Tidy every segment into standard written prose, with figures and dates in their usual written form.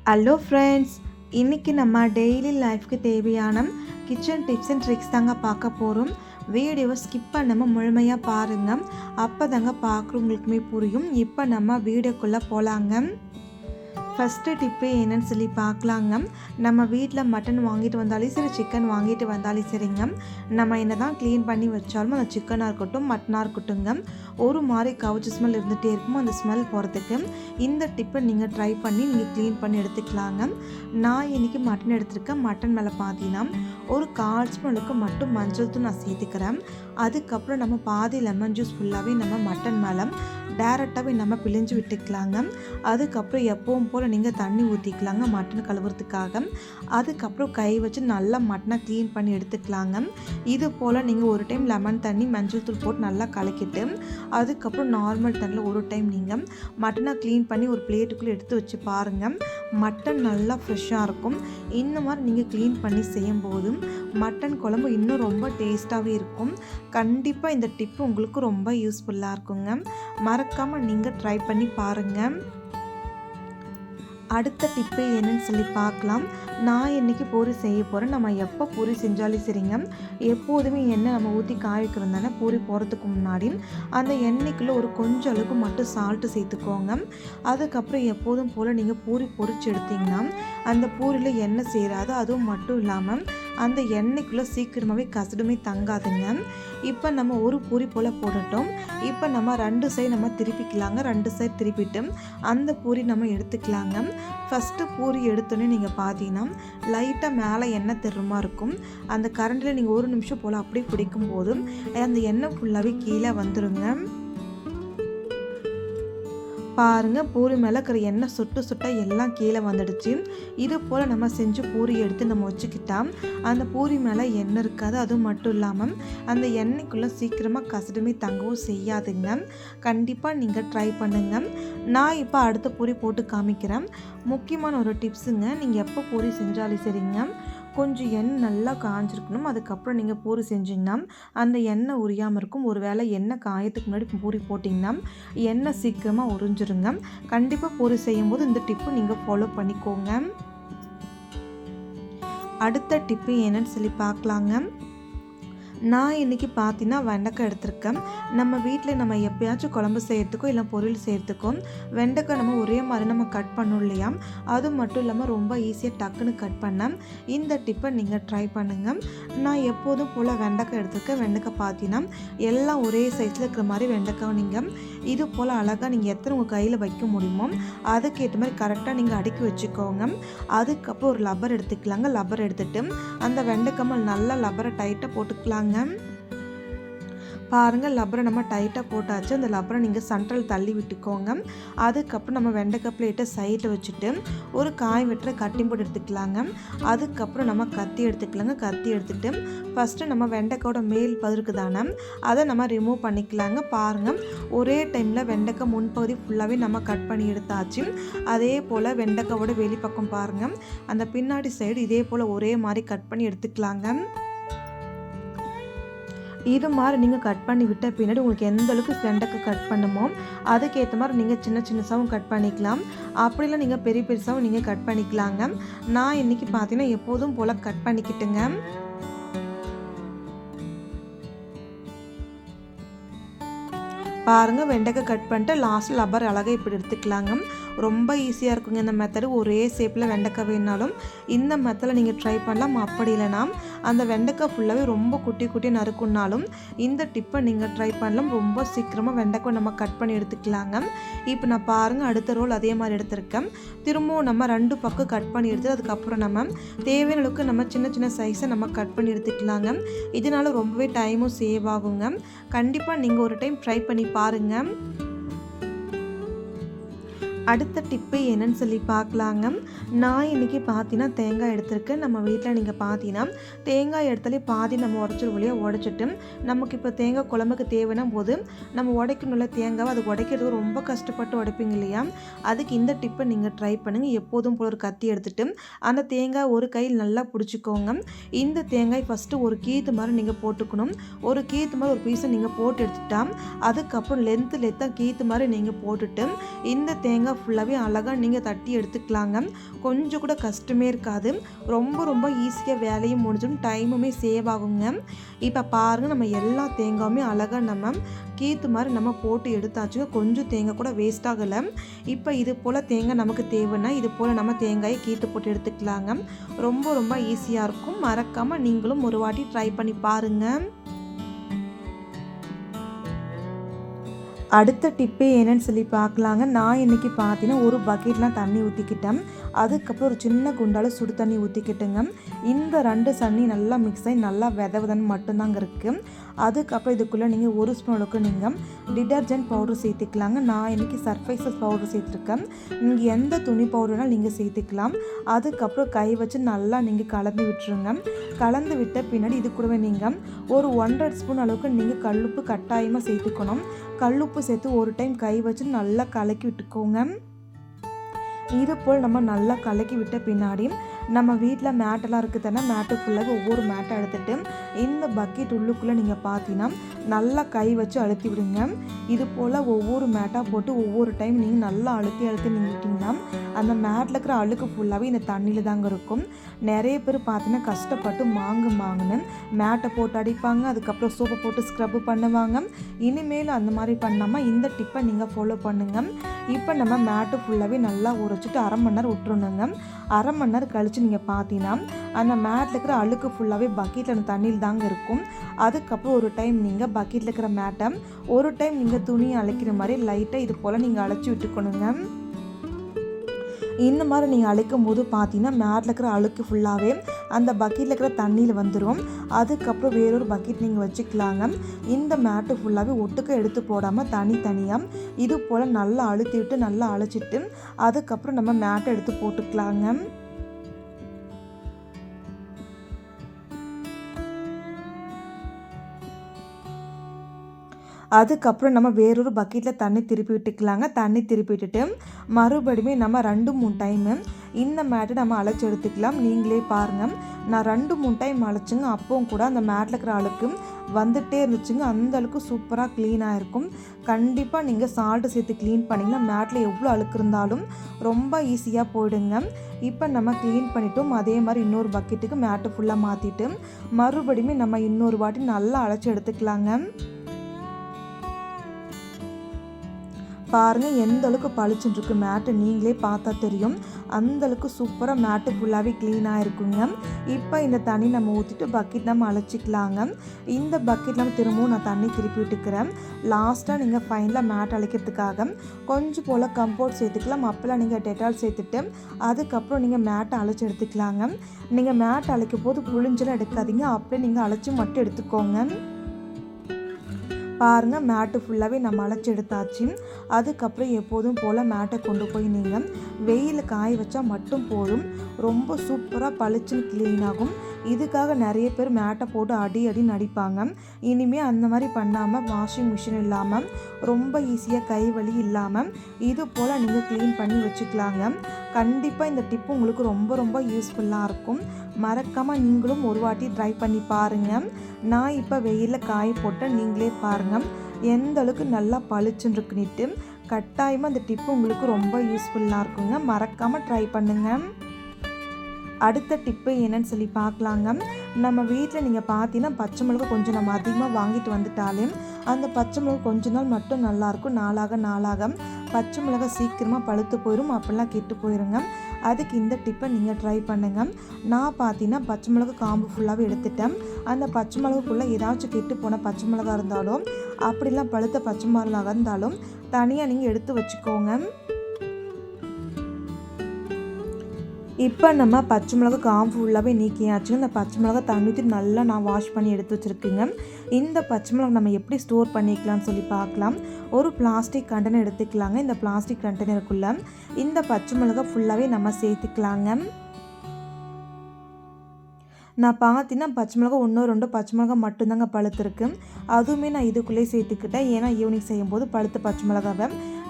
Hello friends, இன்றைக்கி நம்ம daily லைஃப்க்கு தேவையான கிச்சன் டிப்ஸ் அண்ட் ட்ரிக்ஸ் தாங்க பார்க்க போகிறோம். வீடியோவை ஸ்கிப் பண்ணாமல் முழுமையாக பாருங்கள். அப்போ தாங்க பார்க்குறவங்களுக்குமே புரியும். இப்போ நம்ம வீடியோக்குள்ளே போகலாங்க. ஃபஸ்ட்டு டிப்பு என்னன்னு சொல்லி பார்க்கலாங்க. நம்ம வீட்டில் மட்டன் வாங்கிட்டு வந்தாலும் சரி, சிக்கன் வாங்கிட்டு வந்தாலும் சரிங்க, நம்ம என்ன தான் க்ளீன் பண்ணி வச்சாலும் அந்த சிக்கனாக இருக்கட்டும் மட்டனாக இருக்கட்டும்ங்க, ஒரு மாதிரி கவுச்சி ஸ்மெல் இருந்துகிட்டே இருக்கும். அந்த ஸ்மெல் போகிறதுக்கு இந்த டிப்பை நீங்கள் ட்ரை பண்ணி நீங்கள் க்ளீன் பண்ணி எடுத்துக்கலாங்க. நான் இன்றைக்கி மட்டன் எடுத்துருக்கேன். மட்டன் மேலே பார்த்தீங்கன்னா ஒரு 1/4 ஸ்பூனுக்கு மட்டும் மஞ்சள் தூள் நான் சேர்த்துக்கிறேன். அதுக்கப்புறம் நம்ம பாதி லெமன் ஜூஸ் ஃபுல்லாகவே நம்ம மட்டன் மேலே டேரெக்டாகவே நம்ம பிழிஞ்சு விட்டுக்கலாங்க. அதுக்கப்புறம் எப்பவும் போல் நீங்கள் தண்ணி ஊற்றிக்கலாங்க மட்டன் கழுவுறதுக்காக. அதுக்கப்புறம் கை வச்சு நல்லா மட்டனை க்ளீன் பண்ணி எடுத்துக்கலாங்க. இது போல் நீங்கள் ஒரு டைம் லெமன் தண்ணி மஞ்சள் தூள் போட்டு நல்லா கலக்கிட்டு அதுக்கப்புறம் நார்மல் தண்ணியில் ஒரு டைம் நீங்கள் மட்டனை க்ளீன் பண்ணி ஒரு பிளேட்டுக்குள்ளே எடுத்து வச்சு பாருங்கள். மட்டன் நல்லா ஃப்ரெஷ்ஷாக இருக்கும். இந்த மாதிரி நீங்கள் க்ளீன் பண்ணி செய்யும்போது மட்டன் குழம்பு இன்னும் ரொம்ப டேஸ்ட்டாகவே இருக்கும். கண்டிப்பாக இந்த டிப்பு உங்களுக்கு ரொம்ப யூஸ்ஃபுல்லாக இருக்குங்க. மறக்காமல் நீங்கள் ட்ரை பண்ணி பாருங்கள். அடுத்த டிப்பு என்னன்னு சொல்லி பார்க்கலாம். நான் இன்றைக்கி பூரி செய்ய போகிறேன். நம்ம எப்போ பூரி செஞ்சாலும் சரிங்க, எப்போதுமே எண்ணெய் நம்ம ஊற்றி காய வைக்கிறோம் தானே. பூரி போகிறதுக்கு முன்னாடி அந்த எண்ணெய்க்குள்ளே ஒரு கொஞ்சம் அளவுக்கு மட்டும் சால்ட்டு சேர்த்துக்கோங்க. அதுக்கப்புறம் எப்போதும் போல் நீங்கள் பூரி பொரிச்சு எடுத்திங்கன்னா அந்த பூரியில் எண்ணெய் சேராது. அதுவும் மட்டும் இல்லாமல் அந்த எண்ணெய்க்குள்ளே சீக்கிரமாகவே கசடுமே தங்காதுங்க. இப்போ நம்ம ஒரு பூரி போல் போட்டுட்டோம். இப்போ நம்ம 2 சைடு நம்ம திருப்பிக்கலாங்க. 2 சைடு திருப்பிட்டு அந்த பூரி நம்ம எடுத்துக்கலாங்க. ஃபஸ்ட்டு பூரி எடுத்தோன்னே நீங்கள் பார்த்தீங்கன்னா லைட்டாக மேலே எண்ணெய் தெருமா இருக்கும். அந்த கரண்டில் நீங்கள் 1 நிமிஷம் போல் அப்படியே பிடிக்கும் போது அந்த எண்ணெய் ஃபுல்லாகவே கீழே வந்துடுங்க. பாருங்கள், பூரி மேலே இருக்கிற எண்ணெய் சுட்ட எல்லாம் கீழே வந்துடுச்சு. இது போல் நம்ம செஞ்சு பூரி எடுத்து நம்ம வச்சுக்கிட்டா அந்த பூரி மேலே எண்ணெய் இருக்காது. அதுவும் மட்டும் இல்லாமல் அந்த எண்ணெய்க்குள்ளே சீக்கிரமாக கசடுமே தங்கவும் செய்யாதுங்க. கண்டிப்பாக நீங்கள் ட்ரை பண்ணுங்கள். நான் இப்போ அடுத்த பூரி போட்டு காமிக்கிறேன். முக்கியமான ஒரு டிப்ஸுங்க, நீங்கள் எப்போ பூரி செஞ்சாலும் சரிங்க, கொஞ்சம் எண்ணெய் நல்லா காஞ்சிருக்கணும். அதுக்கப்புறம் நீங்கள் பூரி செஞ்சிங்கன்னா அந்த எண்ணெய் உரியாமல் இருக்கும். ஒரு வேளை எண்ணெய் காயத்துக்கு முன்னாடி பூரி போட்டிங்கன்னா எண்ணெய் சீக்கிரமாக உறிஞ்சிருங்க. கண்டிப்பாக பூரி செய்யும்போது இந்த டிப்பு நீங்கள் ஃபாலோ பண்ணிக்கோங்க. அடுத்த டிப்பு என்னன்னு சொல்லி பார்க்கலாங்க. நான் இன்றைக்கி பார்த்தீங்கன்னா வெண்டைக்காய் எடுத்திருக்கேன். நம்ம வீட்டில் நம்ம எப்போயாச்சும் குழம்பு செய்கிறதுக்கோ இல்லை பொரியல் செய்கிறதுக்கோ வெண்டைக்காய் நம்ம ஒரே மாதிரி நம்ம கட் பண்ணோம் இல்லையா, அது மட்டும் இல்லாமல் ரொம்ப ஈஸியாக டக்குன்னு கட் பண்ணேன். இந்த டிப்பை நீங்கள் ட்ரை பண்ணுங்கள். நான் எப்போதும் போல் வெண்டைக்காய் எடுத்திருக்கேன். வெண்டைக்காய் பார்த்தீங்கன்னா எல்லாம் ஒரே சைஸில் இருக்கிற மாதிரி வெண்டைக்காய் நீங்கள் இது போல் அழகாக நீங்கள் எத்தனை உங்கள் கையில் வைக்க முடியுமோ அதுக்கேற்ற மாதிரி கரெக்டாக நீங்கள் அடுக்கி வச்சுக்கோங்க. அதுக்கப்புறம் ஒரு லப்பர் எடுத்துக்கலாங்க. லப்பர் எடுத்துகிட்டு அந்த வெண்டைக்காய் நல்லா லப்பரை டைட்டாக போட்டுக்கலாங்க. பாருங்கள், லப்பரை நம்ம டைட்டாக போட்டாச்சு. அந்த லப்பரை நீங்கள் சென்ட்ரல் தள்ளி விட்டுக்கோங்க. அதுக்கப்புறம் நம்ம வெண்டைக்காய் பிளேட்டை சைடில் வச்சுட்டு ஒரு காய் வெட்டுற கட்டிங் போட்டு எடுத்துக்கலாங்க. அதுக்கப்புறம் நம்ம கத்தி எடுத்துக்கலாங்க. கத்தி எடுத்துகிட்டு ஃபஸ்ட்டு நம்ம வெண்டைக்காயோட மேல் பகுதிக்கு தானே அதை நம்ம ரிமூவ் பண்ணிக்கலாங்க. பாருங்கள், ஒரே டைமில் வெண்டைக்காய் முன்பகுதி ஃபுல்லாகவே நம்ம கட் பண்ணி எடுத்தாச்சு. அதே போல் வெண்டைக்காயோட வெளிப்பக்கம் பாருங்கள், அந்த பின்னாடி சைடு இதே போல் ஒரே மாதிரி கட் பண்ணி எடுத்துக்கலாங்க. இது மாதிரி நீங்கள் கட் பண்ணி விட்ட பின்னாடி உங்களுக்கு எந்த அளவுக்கு வெண்டைக்காய் கட் பண்ணுமோ அதுக்கேற்ற மாதிரி நீங்கள் சின்னசாகவும் கட் பண்ணிக்கலாம். அப்படிலாம் நீங்கள் பெருசாகவும் நீங்கள் கட் பண்ணிக்கலாங்க. நான் இன்றைக்கி பார்த்தீங்கன்னா எப்போதும் போல் கட் பண்ணிக்கிட்டுங்க. பாருங்கள், வெண்டைக்காய் கட் பண்ணிட்டு லாஸ்ட்டில் லப்பர் அழகாக இப்படி எடுத்துக்கலாங்க. ரொம்ப ஈஸியாக இருக்குங்க இந்த மெத்தடு. ஒரே ஷேப்பில் வெண்டைக்காய் வேணாலும் இந்த மெத்தடில் நீங்கள் ட்ரை பண்ணலாம். அப்படி இல்லைனா அந்த வெண்டைக்காய் ஃபுல்லாகவே ரொம்ப குட்டி நறுக்குன்னாலும் இந்த டிப்பை நீங்கள் ட்ரை பண்ணலாம். ரொம்ப சீக்கிரமாக வெண்டைக்காய் நம்ம கட் பண்ணி எடுத்துக்கலாங்க. இப்போ நான் பாருங்கள், அடுத்த ரோல் அதே மாதிரி எடுத்திருக்கேன். திரும்பவும் நம்ம 2 பக்கம் கட் பண்ணி எடுத்து அதுக்கப்புறம் நம்ம தேவையான அளவுக்கு நம்ம சின்ன சைஸை நம்ம கட் பண்ணி எடுத்துக்கலாங்க. இதனால் ரொம்பவே டைமும் சேவ் ஆகுங்க. கண்டிப்பாக நீங்கள் ஒரு டைம் ட்ரை பண்ணி பாருங்கள். அடுத்த டிப்பு என்னன்னு சொல்லி பார்க்கலாங்க. நான் இன்றைக்கி பார்த்தீங்கன்னா தேங்காய் எடுத்திருக்கேன். நம்ம வீட்டில் நீங்கள் பார்த்தீங்கன்னா தேங்காய் எடுத்தாலே பாதி நம்ம உடச்சிட்டு நமக்கு இப்போ தேங்காய் குழம்புக்கு தேவைன்னா போது நம்ம உடைக்கணும்ல தேங்காவை, அது உடைக்கிறது ரொம்ப கஷ்டப்பட்டு உடைப்பீங்க இல்லையா, அதுக்கு இந்த டிப்பை நீங்கள் ட்ரை பண்ணுங்கள். எப்போதும் போல் ஒரு கத்தி எடுத்துகிட்டு அந்த தேங்காய் ஒரு கையில் நல்லா பிடிச்சிக்கோங்க. இந்த தேங்காய் ஃபஸ்ட்டு ஒரு கீத்து மாதிரி நீங்கள் போட்டுக்கணும். ஒரு கீத்து மாதிரி ஒரு பீஸை நீங்கள் போட்டு எடுத்துட்டா அதுக்கப்புறம் லென்த்தாக கீத்து மாதிரி நீங்கள் போட்டுட்டு இந்த தேங்காய் தேங்காய் ஃபுல்லாகவே அழகாக நீங்கள் தட்டி எடுத்துக்கலாங்க. கொஞ்சம் கூட கஷ்டமே இருக்காது. ரொம்ப ஈஸியாக வேலையும் முடிஞ்சிடும், டைமுமே சேவ் ஆகுங்க. இப்போ பாருங்கள், நம்ம எல்லா தேங்காயுமே அழகாக நம்ம கீத்து மாதிரி நம்ம போட்டு எடுத்தாச்சுங்க. கொஞ்சம் தேங்காய் கூட வேஸ்ட் ஆகலை. இப்போ இது போல் தேங்காய் நமக்கு தேவைன்னா இது போல் நம்ம தேங்காயை கீத்து போட்டு எடுத்துக்கலாங்க. ரொம்ப ஈஸியாக இருக்கும். மறக்காமல் நீங்களும் ஒரு வாட்டி ட்ரை பண்ணி பாருங்கள். அடுத்த டிப்பு என்னன்னு சொல்லி பார்க்கலாங்க. நான் இன்றைக்கி பார்த்தீங்கன்னா ஒரு பக்கெட்லாம் தண்ணி ஊற்றிக்கிட்டேன். அதுக்கப்புறம் ஒரு சின்ன குண்டால் சுடு தண்ணி ஊற்றிக்கிட்டுங்க. இந்த 2 தண்ணி நல்லா மிக்ஸ் ஆகி நல்லா விதன்னு மட்டும்தாங்க இருக்குது. அதுக்கப்புறம் இதுக்குள்ளே நீங்கள் 1 ஸ்பூன் அளவுக்கு நீங்கள் டிடர்ஜென்ட் பவுடர் சேர்த்துக்கலாங்க. நான் இன்றைக்கி சர்ஃபைசஸ் பவுடர் சேர்த்துருக்கேன். நீங்கள் எந்த துணி பவுடர்னாலும் நீங்கள் சேர்த்துக்கலாம். அதுக்கப்புறம் கை வச்சு நல்லா நீங்கள் கலந்து விட்டுருங்க. கலந்து விட்ட பின்னாடி இது கூடவே நீங்கள் ஒரு 1.5 ஸ்பூன் அளவுக்கு நீங்கள் கல்லுப்பு கட்டாயமாக சேர்த்துக்கணும். கல்லுப்பு சேர்த்து ஒரு டைம் கை வச்சு நல்லா கலக்கி விட்டுக்கோங்க. இது போல் நம்ம நல்லா கலக்கி விட்ட பின்னாடி நம்ம வீட்டில் மேட்டெல்லாம் இருக்குது தானே, மேட்டு ஃபுல்லாக ஒவ்வொரு மேட்டை எடுத்துகிட்டு இந்த பக்கெட் உள்ளுக்குள்ளே நீங்கள் பார்த்தீங்கன்னா நல்லா கை வச்சு அழுத்தி விடுங்க. இது போல் ஒவ்வொரு மேட்டாக போட்டு ஒவ்வொரு டைம் நீங்கள் நல்லா அழுத்தி நின்றுட்டிங்கன்னா அந்த மேட்டில் இருக்கிற அழுக்கு ஃபுல்லாகவே இந்த தண்ணியில் தாங்க இருக்கும். நிறைய பேர் பார்த்தீங்கன்னா கஷ்டப்பட்டு மாங்குன்னு மேட்டை போட்டு அடிப்பாங்க. அதுக்கப்புறம் சோப்பை போட்டு ஸ்க்ரப்பு பண்ணுவாங்க. இனிமேல் அந்த மாதிரி பண்ணாமல் இந்த டிப்பை நீங்கள் ஃபாலோ பண்ணுங்கள். இப்போ நம்ம மேட்டு ஃபுல்லாகவே நல்லா உரைச்சிட்டு 1/2 மணி நேரம் விட்டுருணுங்க. 1/2 மணி நேரம் கழித்து நீங்கள் பார்த்தீங்கன்னா அந்த மேட்டில் இருக்கிற அழுக்கு ஃபுல்லாகவே பக்கெட்டில் அந்த தண்ணியில் தாங்க இருக்கும். அதுக்கப்புறம் ஒரு டைம் நீங்கள் பக்கெட்டில் இருக்கிற மேட்டை ஒரு டைம் நீங்கள் துணியை அழைக்கிற மாதிரி லைட்டாக இது போல் நீங்கள் அழைச்சி விட்டுக்கணுங்க. இந்த மாதிரி நீங்கள் அழைக்கும் போது பார்த்தீங்கன்னா மேட்டில் இருக்கிற அழுக்கு ஃபுல்லாகவே அந்த பக்கெட்டில் இருக்கிற தண்ணியில் வந்துடும். அதுக்கப்புறம் வேறொரு பக்கெட் நீங்கள் வச்சுக்கலாங்க. இந்த மேட்டு ஃபுல்லாகவே ஒட்டுக்க எடுத்து போடாமல் தனித்தனியாக இது போல் நல்லா அழுத்தி விட்டு நல்லா அழைச்சிட்டு அதுக்கப்புறம் நம்ம மேட்டை எடுத்து போட்டுக்கலாங்க. அதுக்கப்புறம் நம்ம வேறொரு பக்கெட்டில் தண்ணி திருப்பி விட்டுக்கலாங்க. தண்ணி திருப்பி விட்டுட்டு மறுபடியும் நம்ம 2-3 டைமு இந்த மேட்டை நம்ம அழைச்சி எடுத்துக்கலாம். நீங்களே பாருங்கள், நான் 2-3 டைம் அழைச்சிங்க. அப்பவும் கூட அந்த மேட்டில் இருக்கிற அழுக்கு வந்துகிட்டே இருந்துச்சுங்க. அந்த அளவுக்கு சூப்பராக க்ளீனாக இருக்கும். கண்டிப்பாக நீங்கள் சால்ட்டு சேர்த்து க்ளீன் பண்ணிங்கன்னா மேட்டில் எவ்வளோ அழுக்கு இருந்தாலும் ரொம்ப ஈஸியாக போயிடுங்க. இப்போ நம்ம க்ளீன் பண்ணிட்டோம். அதே மாதிரி இன்னொரு பக்கெட்டுக்கு மேட்டு ஃபுல்லாக மாற்றிட்டு மறுபடியும் நம்ம இன்னொரு வாட்டி நல்லா அழைச்சி எடுத்துக்கலாங்க. பாருங்கள் எந்த அளவுக்கு பளிச்சுன்னு இருக்கு மேட்டு, நீங்களே பார்த்தா தெரியும். அந்தளவுக்கு சூப்பராக மேட்டு ஃபுல்லாகவே க்ளீனாக இருக்குங்க. இப்போ இந்த தண்ணி நம்ம ஊற்றிட்டு பக்கெட் நம்ம அழைச்சிக்கலாங்க. இந்த பக்கெட் நம்ம திரும்பவும் நான் தண்ணி திருப்பி விட்டுக்கிறேன். லாஸ்ட்டாக நீங்கள் ஃபைனலாக மேட் அழைக்கிறதுக்காக கொஞ்சம் போல் கம்போர்ட் சேர்த்துக்கலாம். அப்போல்லாம் நீங்கள் டெட்டால் சேர்த்துட்டு அதுக்கப்புறம் நீங்கள் மேட்டை அழைச்சி எடுத்துக்கலாங்க. நீங்கள் மேட் அழைக்கும் போது புழிஞ்செல்லாம் எடுக்காதீங்க, அப்படியே நீங்கள் அழைச்சி மட்டும் எடுத்துக்கோங்க. பாருங்கள் மேட்டு ஃபுல்லாகவே நம்ம அழைச்சி எடுத்தாச்சு. அதுக்கப்புறம் எப்போதும் போல் மேட்டை கொண்டு போய் நீங்கள் வெயிலில் காய வச்சா மட்டும் போதும். ரொம்ப சூப்பராக பளிச்சுன்னு க்ளீன் ஆகும். இதுக்காக நிறைய பேர் மேட்டை போட்டு அடி நடிப்பாங்க. இனிமேல் அந்த மாதிரி பண்ணாமல் வாஷிங் மிஷின் இல்லாமல் ரொம்ப ஈஸியாக கை வலி இல்லாமல் இது போல் நீங்கள் க்ளீன் பண்ணி வச்சுக்கலாங்க. கண்டிப்பாக இந்த டிப்பு உங்களுக்கு ரொம்ப யூஸ்ஃபுல்லாக இருக்கும். மறக்காமல் நீங்களும் ஒரு வாட்டி ட்ரை பண்ணி பாருங்கள். நான் இப்போ வெயிலில் காய போட்டேன், நீங்களே பாருங்கள் எந்த அளவுக்கு நல்லா பளிச்சுன்னு இருக்குன்னுட்டு. கட்டாயமாக இந்த டிப்பு உங்களுக்கு ரொம்ப யூஸ்ஃபுல்லாக இருக்குங்க. மறக்காமல் ட்ரை பண்ணுங்கள். அடுத்த டிப்பு என்னன்னு சொல்லி பார்க்கலாங்க. நம்ம வீட்டில் நீங்கள் பார்த்தீங்கன்னா பச்சை மிளகா கொஞ்சம் நம்ம அதிகமாக வாங்கிட்டு வந்துட்டாலே அந்த பச்சை மிளகா கொஞ்ச நாள் மட்டும் நல்லாயிருக்கும். நாளாக பச்சை மிளகா சீக்கிரமாக பழுத்து போயிடும், அப்படிலாம் கெட்டு போயிடுங்க. அதுக்கு இந்த டிப்பை நீங்கள் ட்ரை பண்ணுங்கள். நான் பார்த்தீங்கன்னா பச்சை மிளகா காம்பு ஃபுல்லாகவே எடுத்துட்டேன். அந்த பச்சை மிளகாக்குள்ளே ஏதாச்சும் கெட்டு போன பச்சை மிளகா இருந்தாலும் அப்படிலாம் பழுத்த பச்சை மிளகா இருந்தாலும் தனியாக நீங்கள் எடுத்து வச்சுக்கோங்க. இப்போ நம்ம பச்சை மிளகா காம்பு ஃபுல்லாகவே நீக்கியாச்சுங்க. இந்த பச்சை மிளகா தண்ணி ஊற்றி நல்லா நான் வாஷ் பண்ணி எடுத்து வச்சுருக்குங்க. இந்த பச்சை மிளகா நம்ம எப்படி ஸ்டோர் பண்ணிக்கலாம்னு சொல்லி பார்க்கலாம். ஒரு பிளாஸ்டிக் கண்டெய்னர் எடுத்துக்கலாங்க. இந்த பிளாஸ்டிக் கண்டெய்னருக்குள்ளே இந்த பச்சை மிளகா ஃபுல்லாகவே நம்ம சேர்த்துக்கலாங்க. நான் பார்த்தீங்கன்னா பச்சை மிளகா 1-2 பச்சை மிளகா மட்டும்தாங்க பழுத்துருக்கு. அதுவுமே நான் இதுக்குள்ளேயே சேர்த்துக்கிட்டேன். ஏன்னா ஈவினிங் செய்யும்போது பழுத்த பச்சை மிளகாவை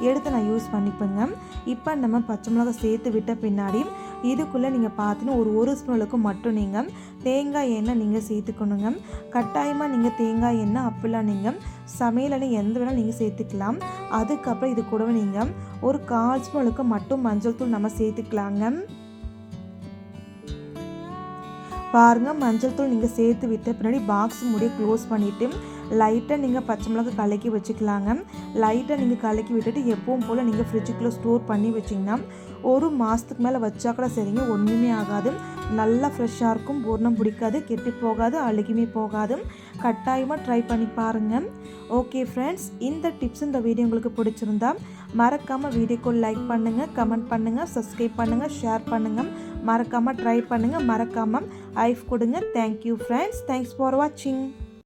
எடுத்து நான் யூஸ் பண்ணிப்பேங்க. இப்போ நம்ம பச்சை மிளகா சேர்த்து விட்ட பின்னாடி இதுக்குள்ளே நீங்கள் பார்த்தீங்கன்னா ஒரு ஸ்பூன் அளவுக்கு மட்டும் நீங்கள் தேங்காய் எண்ணெய் நீங்கள் சேர்த்துக்கணுங்க. கட்டாயமாக நீங்கள் தேங்காய் எண்ணெய் அப்படிலாம் நீங்கள் சமையல் எண்ணெய் எந்த வேணாலும் நீங்கள் சேர்த்துக்கலாம். அதுக்கப்புறம் இது கூடவே நீங்கள் ஒரு 1/4 ஸ்பூன் அளவுக்கு மட்டும் மஞ்சள் தூள் நம்ம சேர்த்துக்கலாங்க. பாருங்கள், மஞ்சள் தூள் நீங்கள் சேர்த்து விட்ட பின்னாடி பாக்ஸ் மூடியை க்ளோஸ் பண்ணிவிட்டு லைட்டாக நீங்கள் பச்சை மிளகா கலக்கி வச்சுக்கலாங்க. லைட்டாக நீங்கள் கலக்கி விட்டுட்டு எப்பவும் போல் நீங்கள் ஃப்ரிட்ஜுக்குள்ளே ஸ்டோர் பண்ணி வச்சிங்கன்னா 1 மாதத்துக்கு மேலே வச்சா கூட சரிங்க, ஒன்றுமே ஆகாது. நல்லா ஃப்ரெஷ்ஷாக இருக்கும், பூர்ணம் பிடிக்காது, கெட்டு போகாது, அழுகியுமே போகாது. கட்டாயமாக ட்ரை பண்ணி பாருங்கள். ஓகே ஃப்ரெண்ட்ஸ், இந்த டிப்ஸ் இந்த வீடியோ உங்களுக்கு பிடிச்சிருந்தா மறக்காமல் வீடியோக்கு லைக் பண்ணுங்கள், கமெண்ட் பண்ணுங்கள், சப்ஸ்கிரைப் பண்ணுங்கள், ஷேர் பண்ணுங்கள். மறக்காமல் ட்ரை பண்ணுங்கள், மறக்காமல் ஐஃப் கொடுங்க. தேங்க்யூ ஃப்ரெண்ட்ஸ், தேங்க்ஸ் ஃபார் வாட்சிங்.